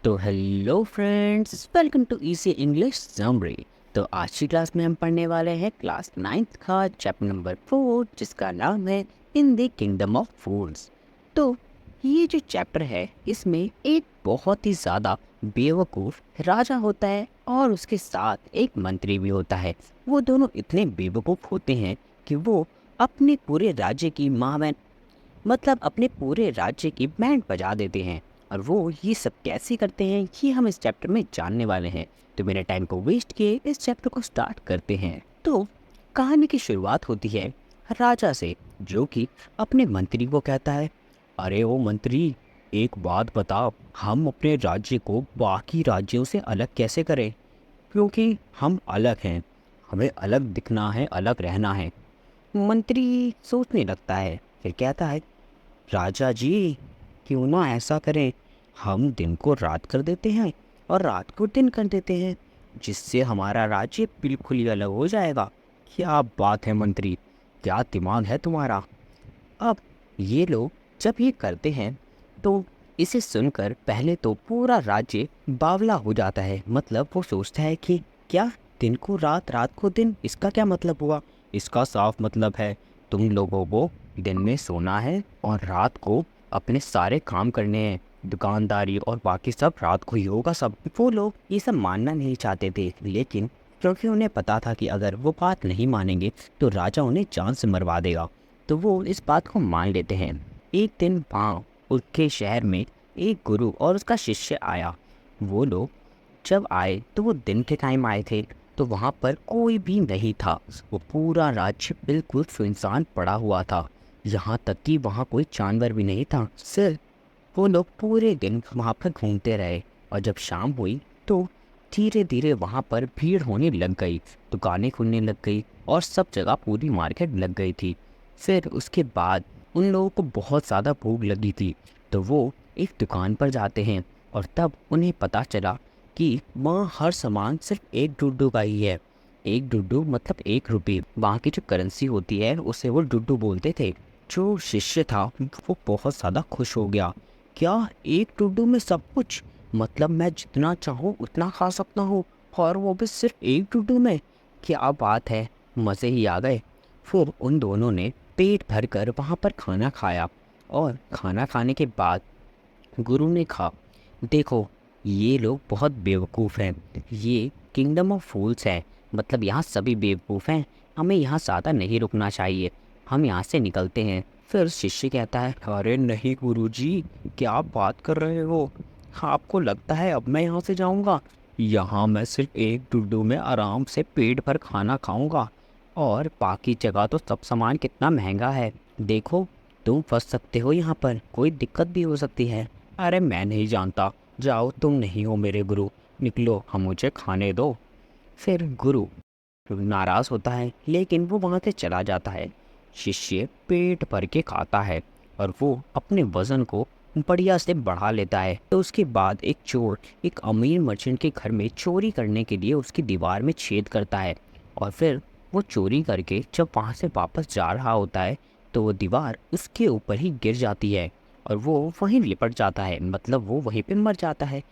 तो hello friends, welcome to easy English summary. तो आज की क्लास में हम पढ़ने वाले हैं क्लास 9th का चैप्टर नंबर 4, जिसका नाम है इन द किंगडम ऑफ फूल्स। तो ये जो चैप्टर है, इसमें एक बहुत ही ज़्यादा बेवकूफ़ राजा होता है और उसके साथ एक मंत्री भी होता है। वो दोनों इतने बेवकूफ़ होते हैं कि वो अपने पूरे राज्य की मतलब अपने पूरे राज्य की बैंड बजा देते हैं। और वो ये सब कैसे करते हैं, ये हम इस चैप्टर में जानने वाले हैं। तो मेरे टाइम को वेस्ट किए इस चैप्टर को स्टार्ट करते हैं। तो कहानी की शुरुआत होती है राजा से, जो कि अपने मंत्री को कहता है, अरे ओ मंत्री, एक बात बताओ, हम अपने राज्य को बाकी राज्यों से अलग कैसे करें? क्योंकि हम अलग हैं, हमें अलग दिखना है, अलग रहना है। मंत्री सोचने लगता है, फिर कहता है, राजा जी, क्यों ना ऐसा करें, हम दिन को रात कर देते हैं और रात को दिन कर देते हैं, जिससे हमारा राज्य बिल्कुल ही अलग हो जाएगा। क्या बात है मंत्री, क्या दिमाग है तुम्हारा। अब ये लोग जब ये करते हैं तो इसे सुनकर पहले तो पूरा राज्य बावला हो जाता है। मतलब वो सोचता है कि क्या दिन को रात, रात को दिन, इसका क्या मतलब हुआ? इसका साफ मतलब है तुम लोगों को दिन में सोना है और रात को अपने सारे काम करने हैं, दुकानदारी और बाकी सब रात को ही होगा सब। वो लोग ये सब मानना नहीं चाहते थे, लेकिन क्योंकि उन्हें पता था कि अगर वो बात नहीं मानेंगे तो राजा उन्हें जान से मरवा देगा, तो वो इस बात को मान लेते हैं। एक दिन वहाँ उसके शहर में एक गुरु और उसका शिष्य आया। वो लोग जब आए तो वो दिन के टाइम आए थे, तो वहाँ पर कोई भी नहीं था। वो पूरा राज्य बिल्कुल सुनसान पड़ा हुआ था, यहाँ तक कि वहाँ कोई जानवर भी नहीं था। सिर्फ वो लोग पूरे दिन वहाँ पर घूमते रहे और जब शाम हुई तो धीरे धीरे वहाँ पर भीड़ होने लग गई, दुकानें खुलने लग गई और सब जगह पूरी मार्केट लग गई थी। फिर उसके बाद उन लोगों को बहुत ज़्यादा भूख लगी थी, तो वो एक दुकान पर जाते हैं और तब उन्हें पता चला कि वहाँ हर सामान सिर्फ एक डुड्डू का ही है। एक डुड्डू मतलब 1 रुपये, वहाँ की जो करेंसी होती है उसे वो डुड्डू बोलते थे। जो शिष्य था वो बहुत ज़्यादा खुश हो गया। क्या 1 डुड्डू में सब कुछ? मतलब मैं जितना चाहूँ उतना खा सकता हूँ, और वो भी सिर्फ 1 डुड्डू में? क्या बात है, मज़े ही आ गए। फिर उन दोनों ने पेट भर कर वहाँ पर खाना खाया और खाना खाने के बाद गुरु ने कहा, देखो, ये लोग बहुत बेवकूफ़ हैं, ये किंगडम ऑफ फूल्स है, मतलब यहाँ सभी बेवकूफ़ हैं, हमें यहाँ ज़्यादा नहीं रुकना चाहिए, हम यहाँ से निकलते हैं। फिर शिष्य कहता है, अरे नहीं गुरुजी, क्या बात कर रहे हो? आपको लगता है अब मैं यहाँ से जाऊँगा? यहाँ मैं सिर्फ 1 डुड्डू में आराम से पेट भर खाना खाऊँगा, और बाकी जगह तो सब सामान कितना महंगा है। देखो, तुम फंस सकते हो, यहाँ पर कोई दिक्कत भी हो सकती है। अरे मैं नहीं जानता, जाओ, तुम नहीं हो मेरे गुरु, निकलो, हम मुझे खाने दो। फिर गुरु नाराज़ होता है, लेकिन वो वहाँ से चला जाता है। शिष्य पेट भर के खाता है और वो अपने वज़न को बढ़िया से बढ़ा लेता है। तो उसके बाद एक चोर एक अमीर मर्चेंट के घर में चोरी करने के लिए उसकी दीवार में छेद करता है, और फिर वो चोरी करके जब वहाँ से वापस जा रहा होता है तो वो दीवार उसके ऊपर ही गिर जाती है और वो वहीं लिपट जाता है, मतलब वो वहीं पे मर जाता है।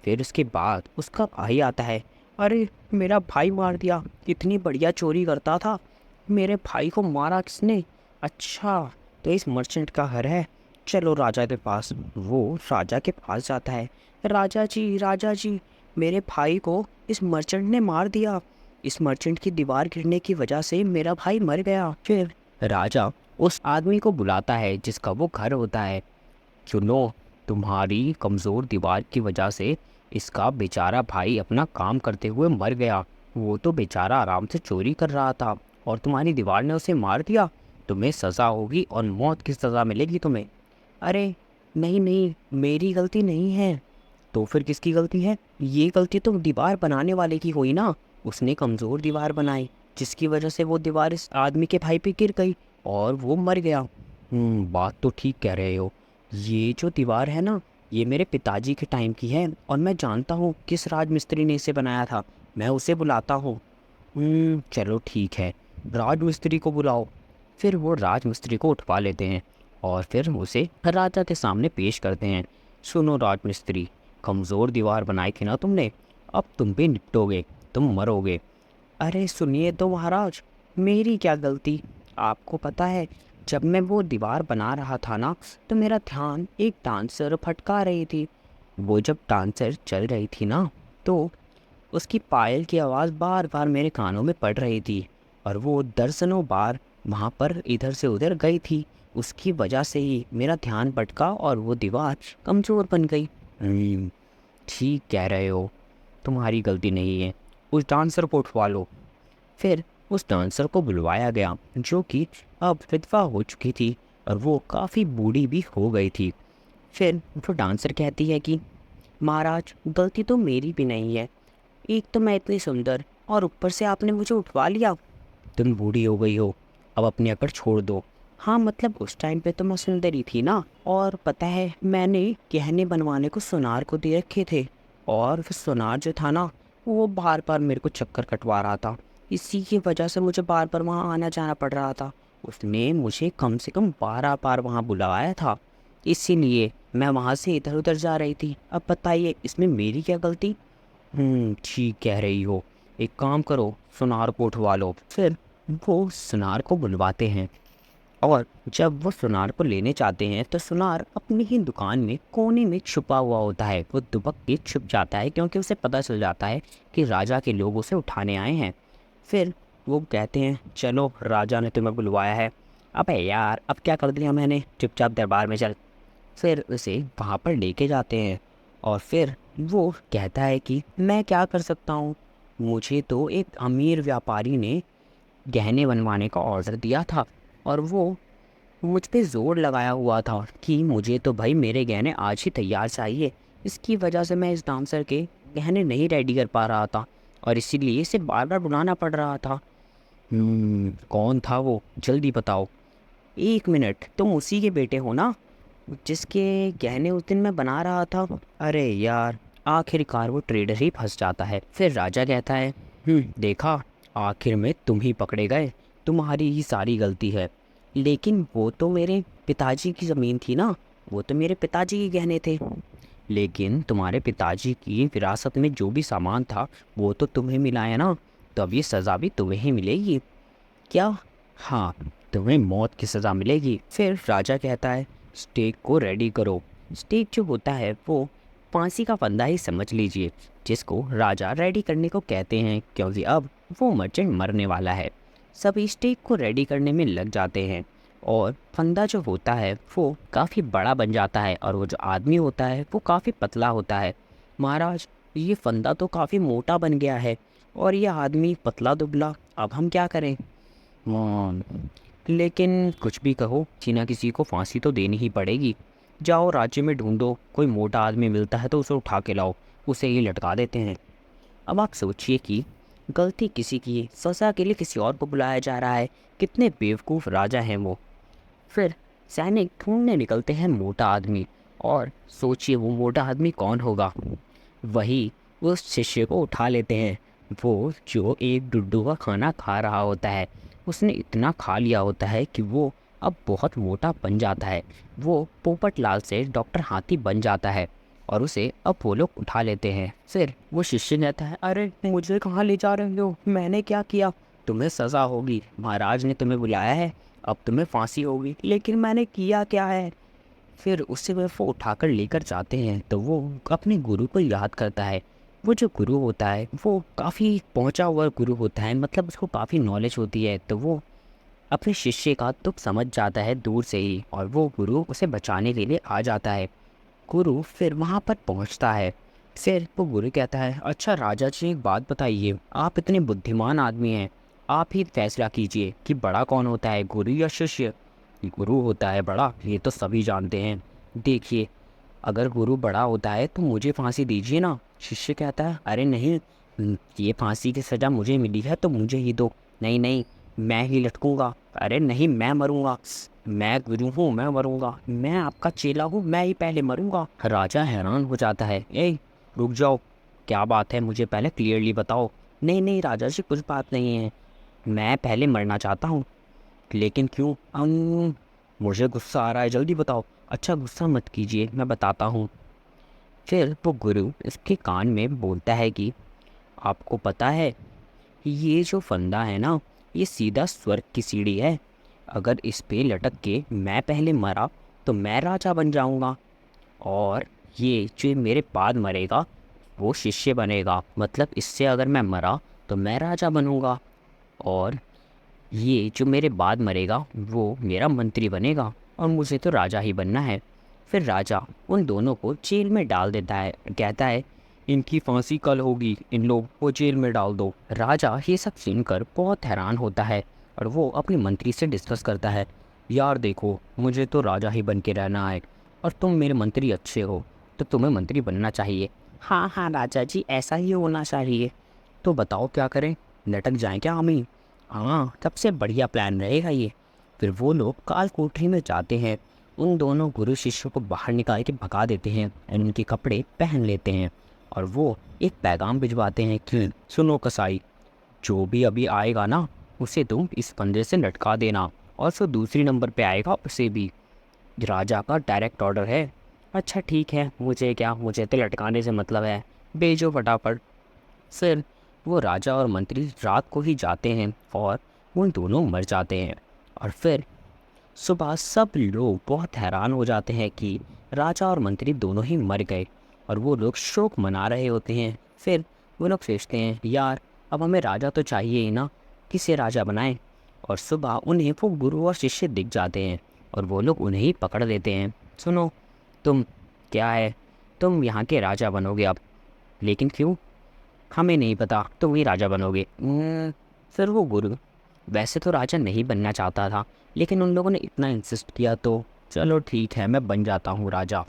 फिर उसके बाद उसका भाई आता है, अरे मेरा भाई मार दिया, इतनी बढ़िया चोरी करता था, मेरे भाई को मारा किसने? अच्छा, तो इस मर्चेंट का घर है, चलो राजा के पास। वो राजा के पास जाता है, राजा जी, मेरे भाई को इस मर्चेंट ने मार दिया, इस मर्चेंट की दीवार गिरने की वजह से मेरा भाई मर गया। फिर राजा उस आदमी को बुलाता है जिसका वो घर होता है, सुनो, तुम्हारी कमज़ोर दीवार की वजह से इसका बेचारा भाई अपना काम करते हुए मर गया। वो तो बेचारा आराम से चोरी कर रहा था और तुम्हारी दीवार ने उसे मार दिया, तुम्हें सज़ा होगी और मौत की सज़ा मिलेगी तुम्हें। अरे नहीं नहीं, मेरी गलती नहीं है। तो फिर किसकी गलती है? ये गलती तो दीवार बनाने वाले की हुई ना, उसने कमज़ोर दीवार बनाई, जिसकी वजह से वो दीवार इस आदमी के भाई पे गिर गई और वो मर गया। बात तो ठीक कह रहे हो। ये जो दीवार है ना, ये मेरे पिताजी के टाइम की है और मैं जानता हूँ किस राजमिस्त्री ने इसे बनाया था, मैं उसे बुलाता हूँ। चलो ठीक है, राजमिस्त्री को बुलाओ। फिर वो राजमिस्त्री को उठवा लेते हैं और फिर उसे राजा के सामने पेश करते हैं। सुनो राजमिस्त्री, कमज़ोर दीवार बनाई थी ना तुमने, अब तुम भी निपटोगे, तुम मरोगे। अरे सुनिए तो महाराज, मेरी क्या गलती? आपको पता है, जब मैं वो दीवार बना रहा था ना, तो मेरा ध्यान एक डांसर फटका रही थी। वो जब डांसर चल रही थी ना, तो उसकी पायल की आवाज़ बार बार मेरे कानों में पड़ रही थी, और वो दर्जनों बार वहाँ पर इधर से उधर गई थी। उसकी वजह से ही मेरा ध्यान भटका और वो दीवार कमज़ोर बन गई। ठीक कह रहे हो, तुम्हारी गलती नहीं है, उस डांसर को उठवा लो। फिर उस डांसर को बुलवाया गया, जो कि अब विधवा हो चुकी थी और वो काफ़ी बूढ़ी भी हो गई थी। फिर वो डांसर कहती है कि महाराज, गलती तो मेरी भी नहीं है। एक तो मैं इतनी सुंदर, और ऊपर से आपने मुझे उठवा लिया। तुम बूढ़ी हो गई हो, अब अपनी अकड़ छोड़ दो। हाँ मतलब उस टाइम पे तो मैं सुंदर ही थी ना। और पता है, मैंने गहने बनवाने को सुनार को दे रखे थे, और फिर सुनार जो था ना, वो बार बार मेरे को चक्कर कटवा रहा था। इसी की वजह से मुझे बार बार वहाँ आना जाना पड़ रहा था। उसने मुझे कम से कम 12 बार वहाँ बुलाया था, इसीलिए मैं वहाँ से इधर उधर जा रही थी। अब बताइए, इसमें मेरी क्या गलती? ठीक कह रही हो। एक काम करो, सुनार को उठवा लो। फिर वो सुनार को बुलवाते हैं, और जब वो सुनार को लेने चाहते हैं तो सुनार अपनी ही दुकान में कोने में छुपा हुआ होता है। वो दुबक के छुप जाता है, क्योंकि उसे पता चल जाता है कि राजा के लोग उसे उठाने आए हैं। फिर वो कहते हैं, चलो राजा ने तुम्हें बुलवाया है। अबे यार, अब क्या कर दिया मैंने, चुपचाप दरबार में चल। फिर उसे वहाँ पर लेके जाते हैं, और फिर वो कहता है कि मैं क्या कर सकता हूँ, मुझे तो एक अमीर व्यापारी ने गहने बनवाने का ऑर्डर दिया था, और वो मुझ पे ज़ोर लगाया हुआ था कि मुझे तो भाई मेरे गहने आज ही तैयार चाहिए। इसकी वजह से मैं इस डांसर के गहने नहीं रेडी कर पा रहा था, और इसीलिए इसे बार बार बुलाना पड़ रहा था। कौन था वो, जल्दी बताओ। 1 मिनट, तुम उसी के बेटे हो ना, जिसके गहने उस दिन मैं बना रहा था? अरे यार, आखिरकार वो ट्रेडर ही फंस जाता है। फिर राजा कहता है, देखा, आखिर में तुम ही पकड़े गए, तुम्हारी ही सारी गलती है। लेकिन वो तो मेरे पिताजी की ज़मीन थी ना, वो तो मेरे पिताजी के गहने थे। लेकिन तुम्हारे पिताजी की विरासत में जो भी सामान था, वो तो तुम्हें मिला है ना, तो अब ये सज़ा भी तुम्हें ही मिलेगी। क्या? हाँ, तुम्हें मौत की सज़ा मिलेगी। फिर राजा कहता है, स्टेक को रेडी करो। स्टेक जो होता है वो फांसी का फंदा ही समझ लीजिए, जिसको राजा रेडी करने को कहते हैं, क्योंकि अब वो मर्चेंट मरने वाला है। सभी स्टेक को रेडी करने में लग जाते हैं, और फंदा जो होता है वो काफ़ी बड़ा बन जाता है, और वो जो आदमी होता है वो काफ़ी पतला होता है। महाराज, ये फंदा तो काफ़ी मोटा बन गया है, और ये आदमी पतला दुबला, अब हम क्या करें? लेकिन कुछ भी कहो, किसी ना किसी को फांसी तो देनी ही पड़ेगी। जाओ राज्य में ढूंढो, कोई मोटा आदमी मिलता है तो उसे उठा के लाओ, उसे ही लटका देते हैं। अब आप सोचिए कि गलती किसी की है, सज़ा के लिए किसी और को बुलाया जा रहा है। कितने बेवकूफ़ राजा हैं वो। फिर सैनिक ढूंढने निकलते हैं मोटा आदमी, और सोचिए वो मोटा आदमी कौन होगा? वही उस शिष्य को उठा लेते हैं, वो जो एक डुड्डू का खाना खा रहा होता है। उसने इतना खा लिया होता है कि वो अब बहुत मोटा बन जाता है। वो पोपट लाल से डॉक्टर हाथी बन जाता है, और उसे अब वो लोग उठा लेते हैं। फिर वो शिष्य कहता है, अरे मुझे कहाँ ले जा रहे हो, मैंने क्या किया? तुम्हें सज़ा होगी, महाराज ने तुम्हें बुलाया है, अब तुम्हें फांसी होगी। लेकिन मैंने किया क्या है? फिर उससे वो उठाकर लेकर जाते हैं, तो वो अपने गुरु को याद करता है। वो जो गुरु होता है वो काफ़ी पहुंचा हुआ गुरु होता है, मतलब उसको काफ़ी नॉलेज होती है, तो वो अपने शिष्य का दुख समझ जाता है दूर से ही, और वो गुरु उसे बचाने के लिए आ जाता है। गुरु फिर वहाँ पर पहुँचता है। फिर वो गुरु कहता है, अच्छा राजा जी, एक बात बताइए, आप इतने बुद्धिमान आदमी हैं, आप ही फैसला कीजिए कि बड़ा कौन होता है, गुरु या शिष्य? गुरु होता है बड़ा, ये तो सभी जानते हैं। देखिए, अगर गुरु बड़ा होता है तो मुझे फांसी दीजिए ना। शिष्य कहता है, अरे नहीं, ये फांसी की सज़ा मुझे मिली है तो मुझे ही दो। नहीं नहीं, मैं ही लटकूंगा। अरे नहीं, मैं मरूंगा, मैं गुरु हूँ, मैं मरूंगा, मैं आपका चेला हूँ, मैं ही पहले मरूंगा। राजा हैरान हो जाता है, ए रुक जाओ, क्या बात है, मुझे पहले क्लियरली बताओ। नहीं नहीं राजा जी, कुछ बात नहीं है, मैं पहले मरना चाहता हूँ। लेकिन क्यों? मुझे गुस्सा आ रहा है, जल्दी बताओ। अच्छा गुस्सा मत कीजिए, मैं बताता हूँ। फिर वो गुरु इसके कान में बोलता है कि आपको पता है, ये जो फंदा है ना, ये सीधा स्वर्ग की सीढ़ी है। अगर इस पे लटक के मैं पहले मरा तो मैं राजा बन जाऊंगा, और ये जो मेरे बाद मरेगा वो शिष्य बनेगा। मतलब इससे अगर मैं मरा तो मैं राजा बनूंगा, और ये जो मेरे बाद मरेगा वो मेरा मंत्री बनेगा, और मुझे तो राजा ही बनना है। फिर राजा उन दोनों को जेल में डाल देता है और कहता है, इनकी फांसी कल होगी, इन लोग को जेल में डाल दो। राजा ये सब सुनकर बहुत हैरान होता है और वो अपने मंत्री से डिस्कस करता है, यार देखो, मुझे तो राजा ही बन के रहना है, और तुम मेरे मंत्री अच्छे हो तो तुम्हें मंत्री बनना चाहिए। हाँ हाँ राजा जी, ऐसा ही होना चाहिए। तो बताओ क्या करें, लटक जाएं क्या हम ही? हाँ, सबसे बढ़िया प्लान रहेगा ये। फिर वो लोग काल कोठरी में जाते हैं, उन दोनों गुरु शिष्यों को बाहर निकाल के भगा देते हैं और उनके कपड़े पहन लेते हैं, और वो एक पैगाम भिजवाते हैं कि सुनो कसाई, जो भी अभी आएगा ना, उसे तुम इस फंदे से लटका देना, और फिर दूसरी नंबर पे आएगा उसे भी। राजा का डायरेक्ट ऑर्डर है। अच्छा ठीक है, मुझे क्या, मुझे तो लटकाने से मतलब है, भेजो फटाफट। फिर वो राजा और मंत्री रात को ही जाते हैं और वो दोनों मर जाते हैं। और फिर सुबह सब लोग बहुत हैरान हो जाते हैं कि राजा और मंत्री दोनों ही मर गए, और वो लोग शोक मना रहे होते हैं। फिर वो लोग सोचते हैं, यार अब हमें राजा तो चाहिए ही ना, किसे राजा बनाएं। और सुबह उन्हें वो गुरु और शिष्य दिख जाते हैं और वो लोग उन्हें ही पकड़ लेते हैं। सुनो, तुम क्या है, तुम यहाँ के राजा बनोगे अब। लेकिन क्यों? हमें नहीं पता, तुम ही राजा बनोगे। फिर वो गुरु वैसे तो राजा नहीं बनना चाहता था, लेकिन उन लोगों ने इतना इंसिस्ट किया तो चलो ठीक है, मैं बन जाता हूँ राजा।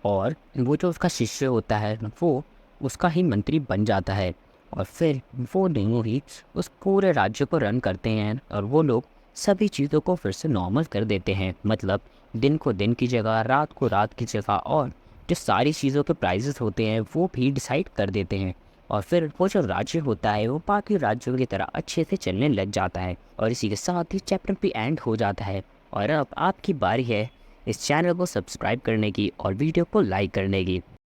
और वो जो उसका शिष्य होता है वो उसका ही मंत्री बन जाता है, और फिर वो दोनों ही उस पूरे राज्य को रन करते हैं, और वो लोग सभी चीज़ों को फिर से नॉर्मल कर देते हैं। मतलब दिन को दिन की जगह, रात को रात की जगह, और जो सारी चीज़ों के प्राइजेस होते हैं वो भी डिसाइड कर देते हैं। और फिर वो जो राज्य होता है वो बाकी राज्यों की तरह अच्छे से चलने लग जाता है, और इसी के साथ ही चैप्टर भी एंड हो जाता है। और अब आपकी बारी है इस चैनल को सब्सक्राइब करने की और वीडियो को लाइक करने की।